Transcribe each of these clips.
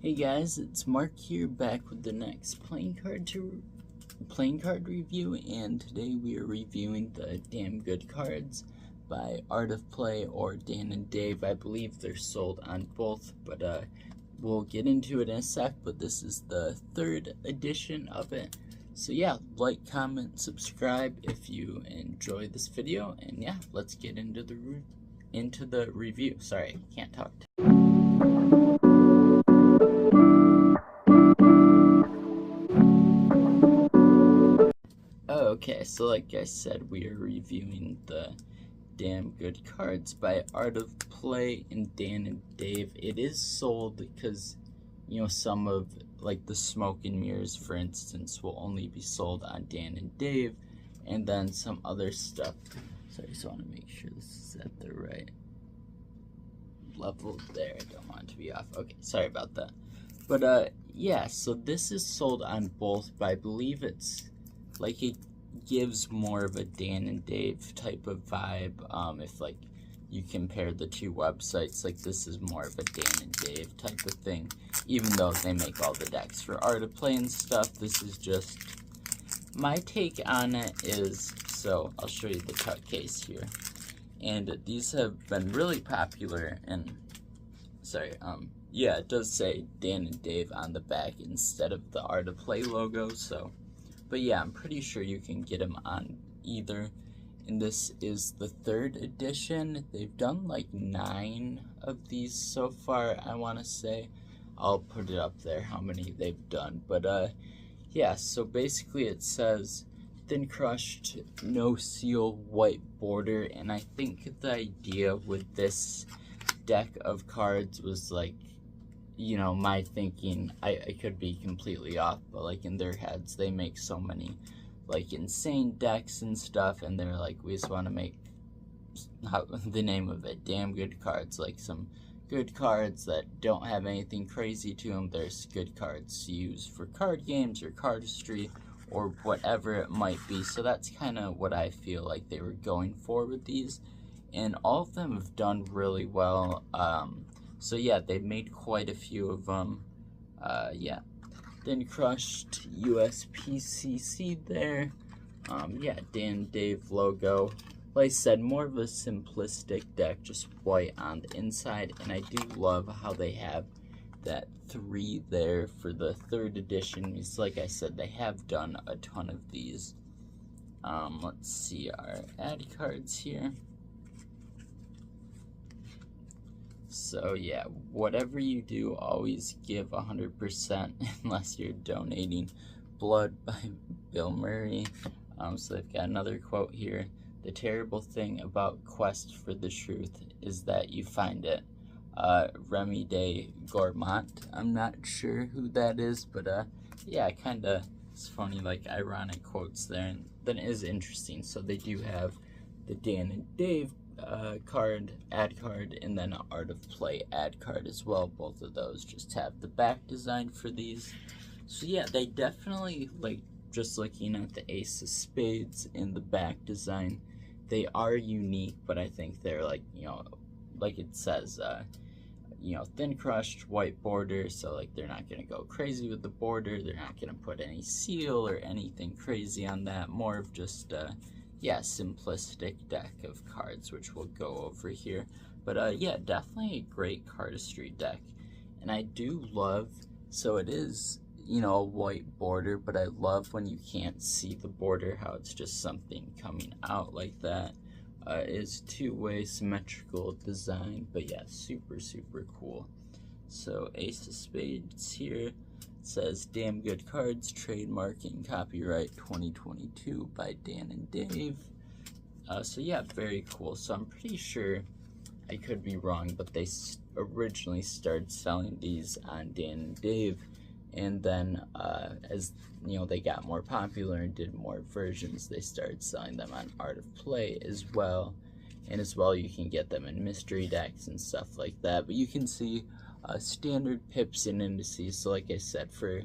Hey guys, it's Mark here, back with the next playing card review, and today we are reviewing the Damn Good Cards by Art of Play or Dan and Dave. I believe they're sold on both, but we'll get into it in a sec, but this is the third edition of it. So yeah, like, comment, subscribe if you enjoy this video, and yeah, let's get into the review. Sorry, I can't talk. Okay, so like I said, we are reviewing the Damn Good Cards by Art of Play and Dan and Dave. It is sold because, you know, some of, like the Smoke and Mirrors, for instance, will only be sold on Dan and Dave, and then some other stuff. So I just want to make sure this is at the right level there. I don't want it to be off. Okay, sorry about that. But yeah, so this is sold on both, but I believe it's like it gives more of a Dan and Dave type of vibe. If like you compare the two websites, like this is more of a Dan and Dave type of thing, even though they make all the decks for Art of Play and stuff. This is just my take on it. Is so I'll show you the cut case here, and these have been really popular. And sorry, yeah, it does say Dan and Dave on the back instead of the Art of Play logo. So but yeah, I'm pretty sure you can get them on either. And this is the third edition. They've done like 9 of these so far, I want to say. I'll put it up there how many they've done. But yeah, so basically it says thin crushed, no seal, white border. And I think the idea with this deck of cards was like, you know, my thinking, I could be completely off, but like in their heads, they make so many like insane decks and stuff, and they're like, we just want to make the name of it, Damn Good Cards, like some good cards that don't have anything crazy to them. There's good cards to use for card games or cardistry or whatever it might be. So that's kind of what I feel like they were going for with these, and all of them have done really well. So yeah, they've made quite a few of them. Yeah, then crushed USPCC there. Yeah, Dan Dave logo. Like I said, more of a simplistic deck, just white on the inside. And I do love how they have that 3 there for the third edition. It's like I said, they have done a ton of these. Let's see our ad cards here. So yeah, whatever you do, always give 100% unless you're donating. Blood by Bill Murray. So they've got another quote here. The terrible thing about Quest for the Truth is that you find it. Remy de Gourmand. I'm not sure who that is, but yeah, kinda, it's funny, like ironic quotes there, and that is interesting. So they do have the Dan and Dave ad card, and then an Art of Play ad card as well. Both of those just have the back design for these. So yeah, they definitely, like, just looking at the Ace of Spades in the back design, they are unique, but I think they're like, you know, like it says, you know, thin crushed, white border, so like they're not gonna go crazy with the border, they're not gonna put any seal or anything crazy on that, more of just yeah, simplistic deck of cards, which we'll go over here. But yeah, definitely a great cardistry deck. And I do love, so it is, you know, a white border, but I love when you can't see the border, how it's just something coming out like that. It's 2-way symmetrical design, but yeah, super, super cool. So Ace of Spades here. Says Damn Good Cards, trademark and copyright 2022 by Dan and Dave. So yeah, very cool. So I'm pretty sure, I could be wrong, but they originally started selling these on Dan and Dave, and then as you know, they got more popular and did more versions, they started selling them on Art of Play as well. And as well, you can get them in mystery decks and stuff like that. But you can see standard pips and indices. So like I said, for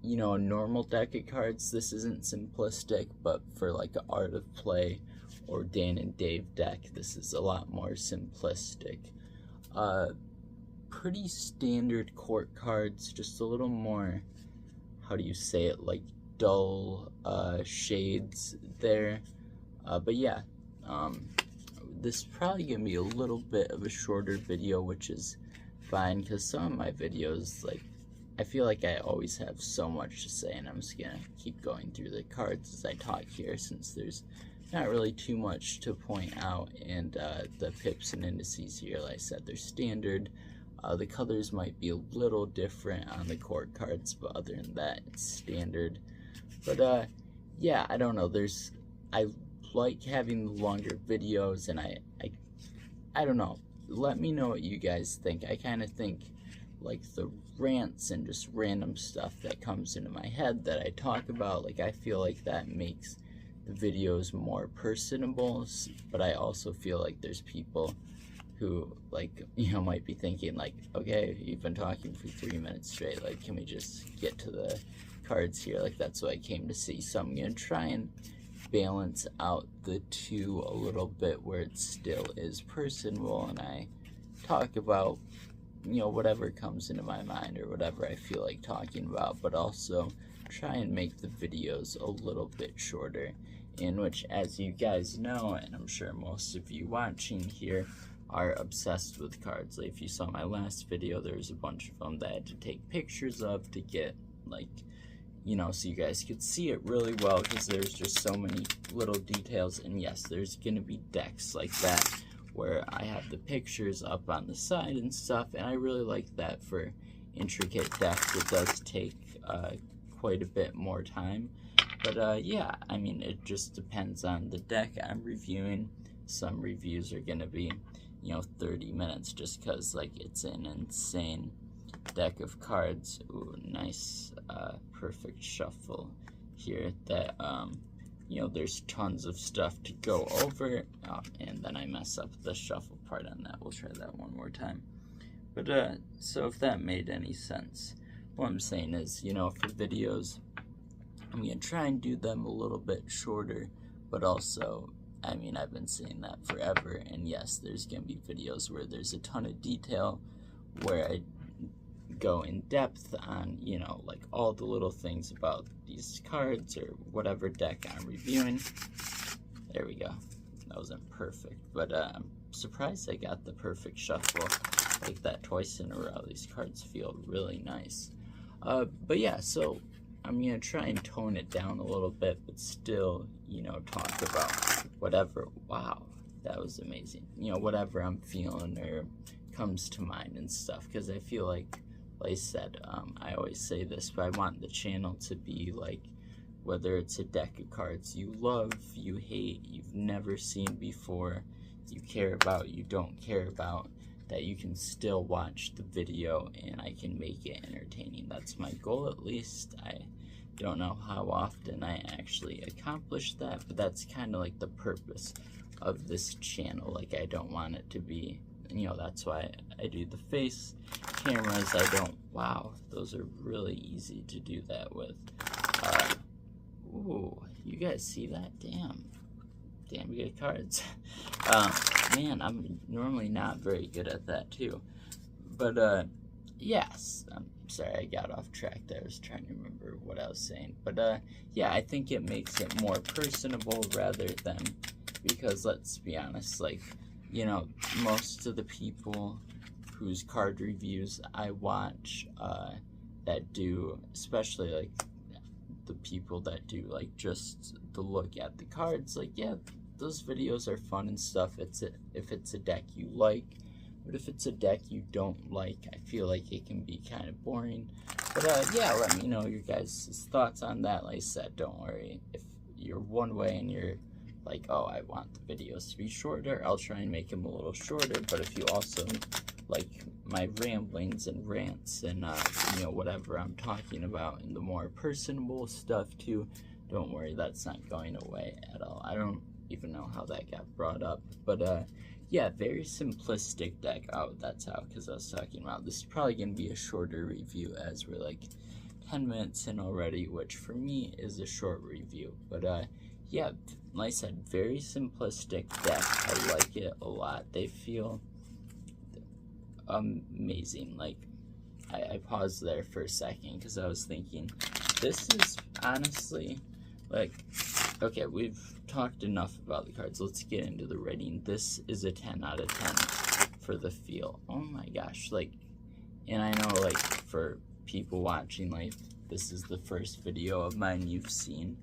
you know, a normal deck of cards, this isn't simplistic, but for like an Art of Play or Dan and Dave deck, this is a lot more simplistic. pretty standard court cards, just a little more, how do you say it, like dull shades there. But yeah, this is probably gonna be a little bit of a shorter video, which is fine, because some of my videos, like, I feel like I always have so much to say, and I'm just gonna keep going through the cards as I talk here, since there's not really too much to point out. And the pips and indices here, like I said, they're standard. The colors might be a little different on the court cards, but other than that, it's standard. But yeah, I don't know, I like having the longer videos, and I don't know, let me know what you guys think. I kind of think like the rants and just random stuff that comes into my head that I talk about, like, I feel like that makes the videos more personable. But I also feel like there's people who, like, you know, might be thinking like, okay, you've been talking for 3 minutes straight, like, can we just get to the cards here? Like, that's what I came to see. So I'm gonna try and balance out the two a little bit, where it still is personable and I talk about, you know, whatever comes into my mind or whatever I feel like talking about, but also try and make the videos a little bit shorter, in which, as you guys know, and I'm sure most of you watching here are obsessed with cards. Like, if you saw my last video, there was a bunch of them that I had to take pictures of to get, like, you know, so you guys could see it really well, because there's just so many little details. And yes, there's gonna be decks like that where I have the pictures up on the side and stuff, and I really like that for intricate decks. It does take quite a bit more time, but yeah, I mean, it just depends on the deck I'm reviewing. Some reviews are gonna be, you know, 30 minutes, just because, like, it's an insane deck of cards. Ooh, nice perfect shuffle here that you know, there's tons of stuff to go over. And then I mess up the shuffle part on that. We'll try that one more time. But so if that made any sense, what I'm saying is, you know, for videos, I'm gonna try and do them a little bit shorter, but also, I mean, I've been saying that forever, and yes, there's gonna be videos where there's a ton of detail, where I go in depth on, you know, like, all the little things about these cards or whatever deck I'm reviewing. There we go. That wasn't perfect, but I'm surprised I got the perfect shuffle like that twice in a row. These cards feel really nice. But yeah, so I'm gonna try and tone it down a little bit, but still, you know, talk about whatever. Wow, that was amazing. You know, whatever I'm feeling or comes to mind and stuff, because I feel like I said, I always say this, but I want the channel to be like, whether it's a deck of cards you love, you hate, you've never seen before, you care about, you don't care about, that you can still watch the video and I can make it entertaining. That's my goal, at least. I don't know how often I actually accomplish that, but that's kind of like the purpose of this channel. Like, I don't want it to be, you know, that's why I do the face cameras. I don't, wow, those are really easy to do that with. Ooh, you guys see that? Damn good cards. Man, I'm normally not very good at that too. But yes, I'm sorry, I got off track there. I was trying to remember what I was saying. But yeah, I think it makes it more personable rather than, because let's be honest, like, you know, most of the people whose card reviews I watch that do, especially like the people that do like just the look at the cards, like, yeah, those videos are fun and stuff. If it's a deck you like, but if it's a deck you don't like, I feel like it can be kind of boring. But yeah, let me know your guys' thoughts on that. Like I said, don't worry if you're one way and you're like, oh, I want the videos to be shorter, I'll try and make them a little shorter. But if you also like my ramblings and rants and you know, whatever I'm talking about and the more personable stuff too, don't worry, that's not going away at all. I don't even know how that got brought up, but yeah, very simplistic deck. Oh, that's how, because I was talking about this is probably going to be a shorter review, as we're like 10 minutes in already, which for me is a short review. But yeah, like I said, very simplistic deck. I like it a lot. They feel, amazing. Like, I paused there for a second because I was thinking, this is honestly, like, okay, we've talked enough about the cards. Let's get into the rating. This is a 10 out of 10 for the feel. Oh my gosh, like, and I know, like, for people watching, like, this is the first video of mine you've seen.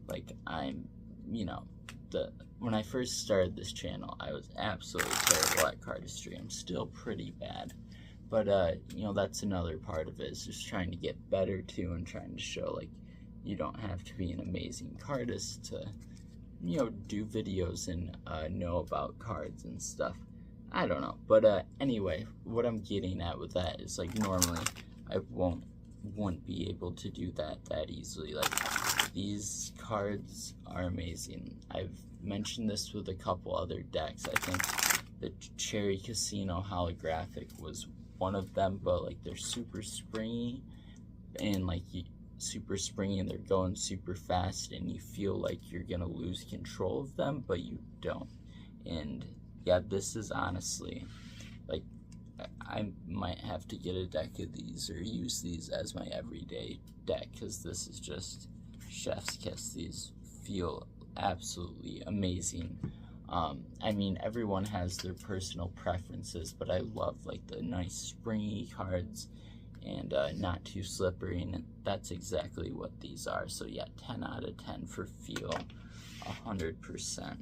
Like, I'm, you know, when I first started this channel, I was absolutely terrible at cardistry. I'm still pretty bad. But, you know, that's another part of it, is just trying to get better, too, and trying to show, like, you don't have to be an amazing cardist to, you know, do videos and know about cards and stuff. I don't know. But, anyway, what I'm getting at with that is, like, normally I wouldn't be able to do that easily. Like, these cards are amazing. I've mentioned this with a couple other decks. I think the Cherry Casino holographic was one of them, but like they're super springy and like super springy, and they're going super fast, and you feel like you're gonna lose control of them, but you don't. And yeah, this is honestly, like, I might have to get a deck of these or use these as my everyday deck, because this is just chef's kiss. These feel absolutely amazing. I mean, everyone has their personal preferences, but I love like the nice springy cards and not too slippery, and that's exactly what these are. So yeah, 10 out of 10 for feel, 100%.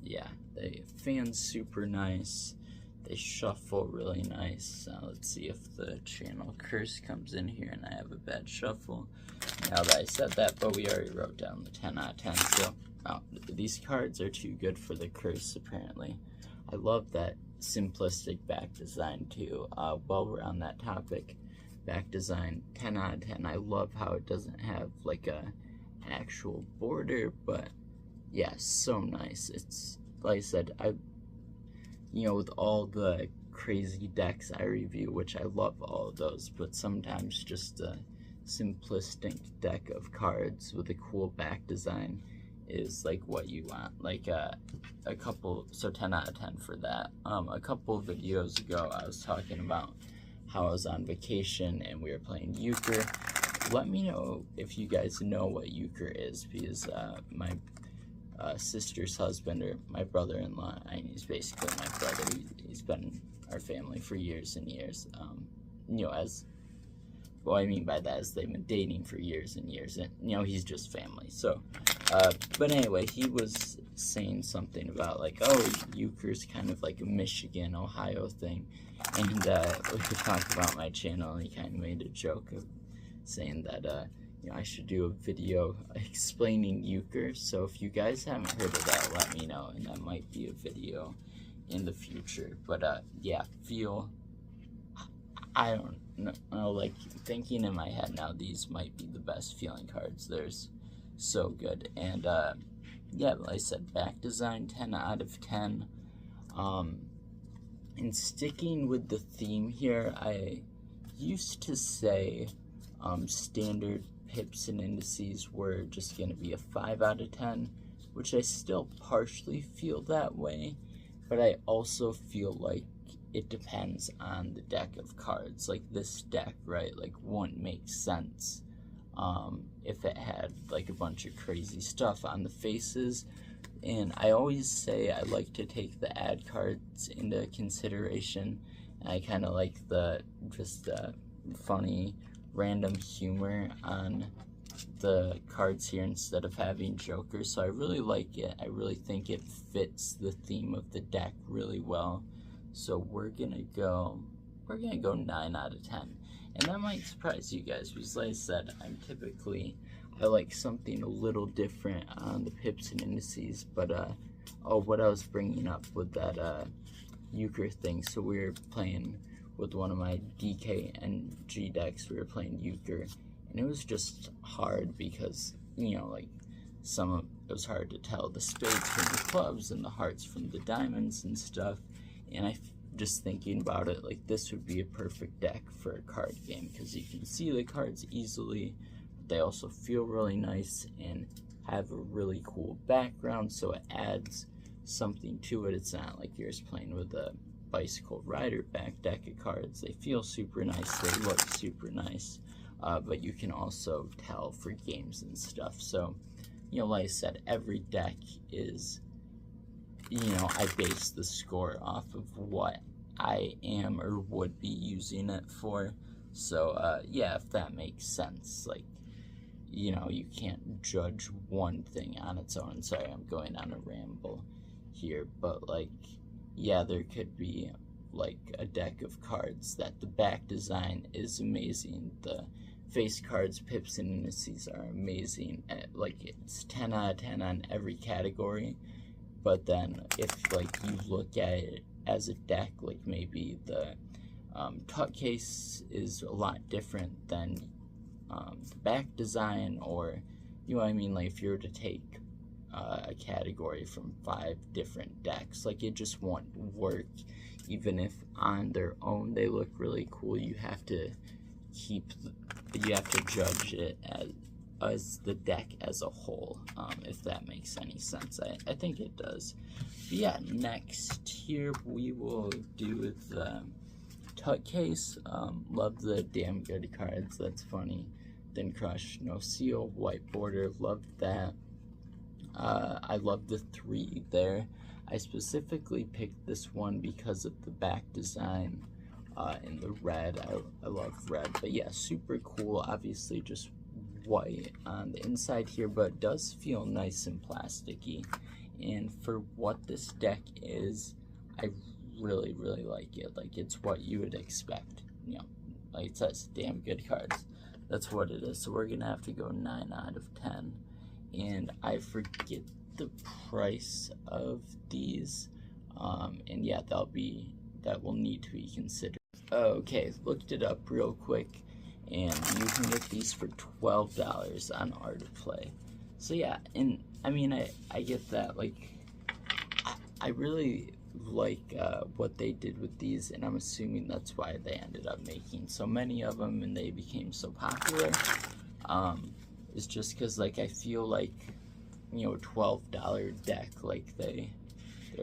Yeah, they fan super nice. They shuffle really nice. Let's see if the channel curse comes in here and I have a bad shuffle. Now that I said that, but we already wrote down the 10 out of 10. So these cards are too good for the curse, apparently. I love that simplistic back design too. While we're on that topic, back design, 10 out of 10. I love how it doesn't have like a actual border, but yeah, so nice. It's, like I said, you know, with all the crazy decks I review, which I love all of those, but sometimes just a simplistic deck of cards with a cool back design is like what you want. Like a couple, so 10 out of 10 for that. A couple of videos ago, I was talking about how I was on vacation and we were playing euchre. Let me know if you guys know what euchre is, because my sister's husband, or my brother-in-law, and he's basically my brother. He's been our family for years and years. You know, as what I mean by that is they've been dating for years and years, and you know, he's just family. So, but anyway, he was saying something about like, oh, euchre's kind of like a Michigan, Ohio thing, and we were talking about my channel, and he kind of made a joke of saying that you know, I should do a video explaining euchre. So if you guys haven't heard of that, let me know, and that might be a video in the future. But yeah, feel, I don't know, like, thinking in my head now, these might be the best feeling cards. They're so good. And yeah, like I said, back design, 10 out of 10. And sticking with the theme here, I used to say standard pips and indices were just going to be a 5 out of 10, which I still partially feel that way, but I also feel like it depends on the deck of cards. Like this deck, right, like wouldn't make sense if it had like a bunch of crazy stuff on the faces. And I always say I like to take the ad cards into consideration, and I kind of like the just funny random humor on the cards here instead of having jokers. So I really like it. I really think it fits the theme of the deck really well. So we're gonna go 9 out of 10. And that might surprise you guys, because like I said, I like something a little different on the pips and indices. But oh, what I was bringing up with that euchre thing, so we were playing with one of my DK and G decks. We were playing euchre, and it was just hard because, you know, like it was hard to tell the spades from the clubs and the hearts from the diamonds and stuff. And just thinking about it, like, this would be a perfect deck for a card game, because you can see the cards easily, but they also feel really nice and have a really cool background, so it adds something to it. It's not like you're just playing with a bicycle rider back deck of cards. They feel super nice, they look super nice, but you can also tell for games and stuff. So, you know, like I said, every deck is, you know, I base the score off of what I am or would be using it for. So, yeah, if that makes sense, like, you know, you can't judge one thing on its own. Sorry, I'm going on a ramble here, but like, yeah, there could be like a deck of cards that the back design is amazing, the face cards, pips, and indices are amazing, like it's 10 out of 10 on every category. But then if like you look at it as a deck, like maybe the tuck case is a lot different than the back design, or, you know what I mean, like if you were to take a category from 5 different decks, like it just won't work. Even if on their own they look really cool, you have to judge it as the deck as a whole, if that makes any sense. I think it does. But yeah, next here we will do the tuck case. Love the damn good cards, that's funny. Thin Crush, No Seal, White Border, loved that. I love the 3 there. I specifically picked this one because of the back design in the red. I love red, but yeah, super cool. Obviously just white on the inside here, but it does feel nice and plasticky. And for what this deck is, I really, really like it. Like, it's what you would expect. You know, like it says, damn good cards. That's what it is. So we're gonna have to go 9 out of 10. And I forget the price of these, and yeah, that will need to be considered. Okay, looked it up real quick, and you can get these for $12 on Art of Play. So yeah, and I mean, I get that. Like, I really like what they did with these, and I'm assuming that's why they ended up making so many of them and they became so popular. Is just because, like, I feel like, you know, a $12 deck, like they're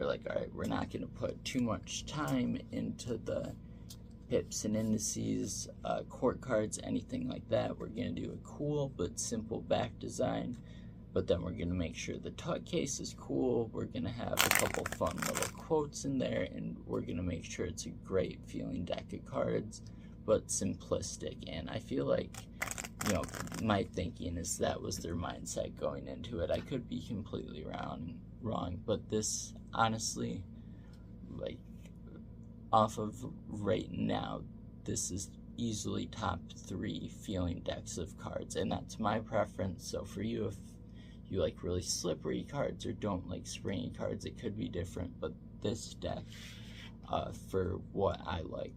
like, all right, we're not going to put too much time into the pips and indices, court cards, anything like that. We're going to do a cool but simple back design, but then we're going to make sure the tuck case is cool. We're going to have a couple fun little quotes in there, and we're going to make sure it's a great feeling deck of cards, but simplistic. And I feel like, you know, my thinking is that was their mindset going into it. I could be completely wrong, but this, honestly, like, off of right now, this is easily top 3 feeling decks of cards, and that's my preference. So for you, if you like really slippery cards or don't like springy cards, it could be different, but this deck, for what I like,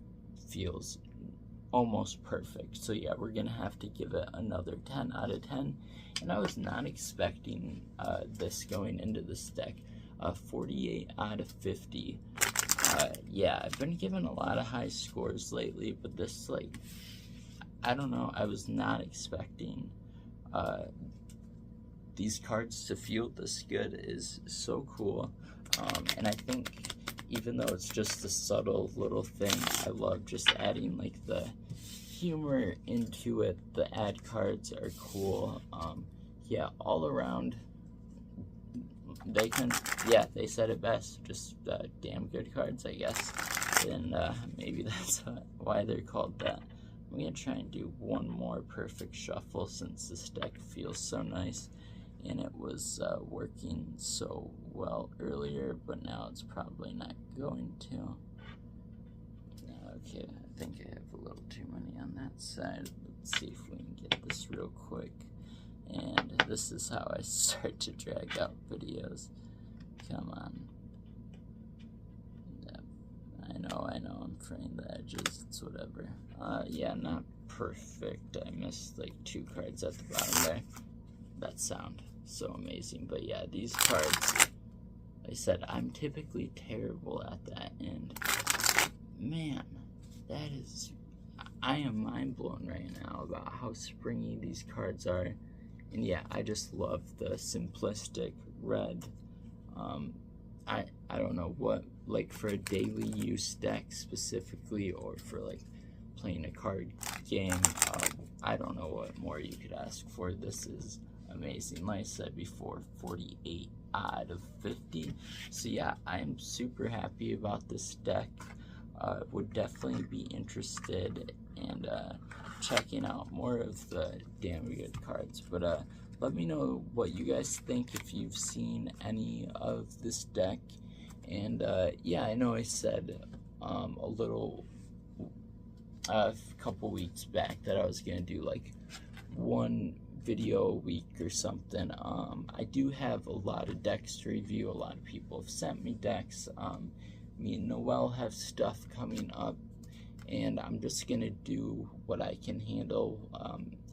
feels almost perfect. So yeah, we're gonna have to give it another 10 out of 10, and I was not expecting this going into this deck. 48 out of 50. Yeah, I've been given a lot of high scores lately, but this, like, I don't know, I was not expecting these cards to feel this good. Is so cool. And I think, even though it's just a subtle little thing, I love just adding like the humor into it. The ad cards are cool. Yeah, all around, they said it best. Just damn good cards, I guess. And maybe that's why they're called that. I'm gonna try and do one more perfect shuffle since this deck feels so nice, and it was working so well earlier, but now it's probably not going to. Okay, I think I have a little too many on that side. Let's see if we can get this real quick. And this is how I start to drag out videos. Come on. I know, I'm fraying the edges, it's whatever. Yeah, not perfect. I missed like 2 cards at the bottom there. That sound so amazing. But yeah, these cards, like I said, I'm typically terrible at that, and man, that is, I am mind blown right now about how springy these cards are. And yeah, I just love the simplistic red. I don't know what, like for a daily use deck specifically, or for like playing a card game, I don't know what more you could ask for. This is amazing. Like I said before, 48 out of 50. So yeah, I'm super happy about this deck. Would definitely be interested in checking out more of the damn good cards. But let me know what you guys think, if you've seen any of this deck. And yeah, I know I said a couple weeks back that I was gonna do like one video a week or something. I do have a lot of decks to review. A lot of people have sent me decks. Me and Noel have stuff coming up, and I'm just gonna do what I can handle.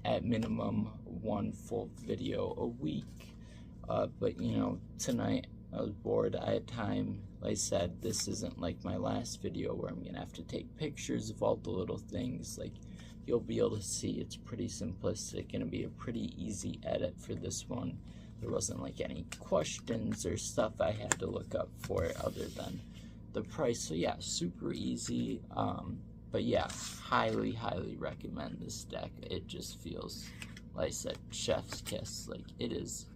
At minimum, one full video a week. But you know, tonight I was bored, I had time. Like I said, this isn't like my last video where I'm gonna have to take pictures of all the little things. Like, you'll be able to see it's pretty simplistic, gonna be a pretty easy edit for this one. There wasn't like any questions or stuff I had to look up for it other than the price. So yeah, super easy. But yeah, highly recommend this deck. It just feels, like I said, chef's kiss. Like, it is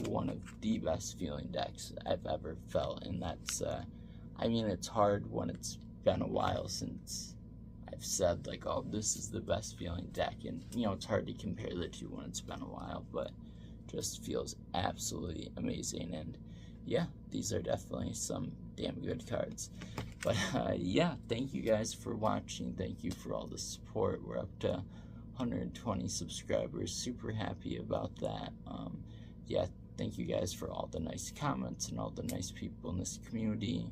one of the best feeling decks I've ever felt, and that's I mean, it's hard when it's been a while since I've said like, oh, this is the best feeling deck, and you know, it's hard to compare the two when it's been a while, but just feels absolutely amazing. And yeah, these are definitely some damn good cards. But yeah, thank you guys for watching. Thank you for all the support. We're up to 120 subscribers. Super happy about that. Yeah, thank you guys for all the nice comments and all the nice people in this community.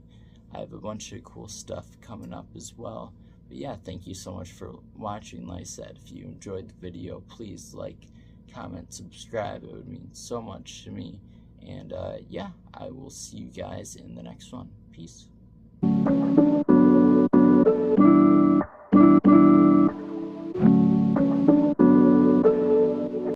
I have a bunch of cool stuff coming up as well. But yeah, thank you so much for watching. Like I said, if you enjoyed the video, please like, comment, subscribe. It would mean so much to me. And yeah, I will see you guys in the next one. Peace.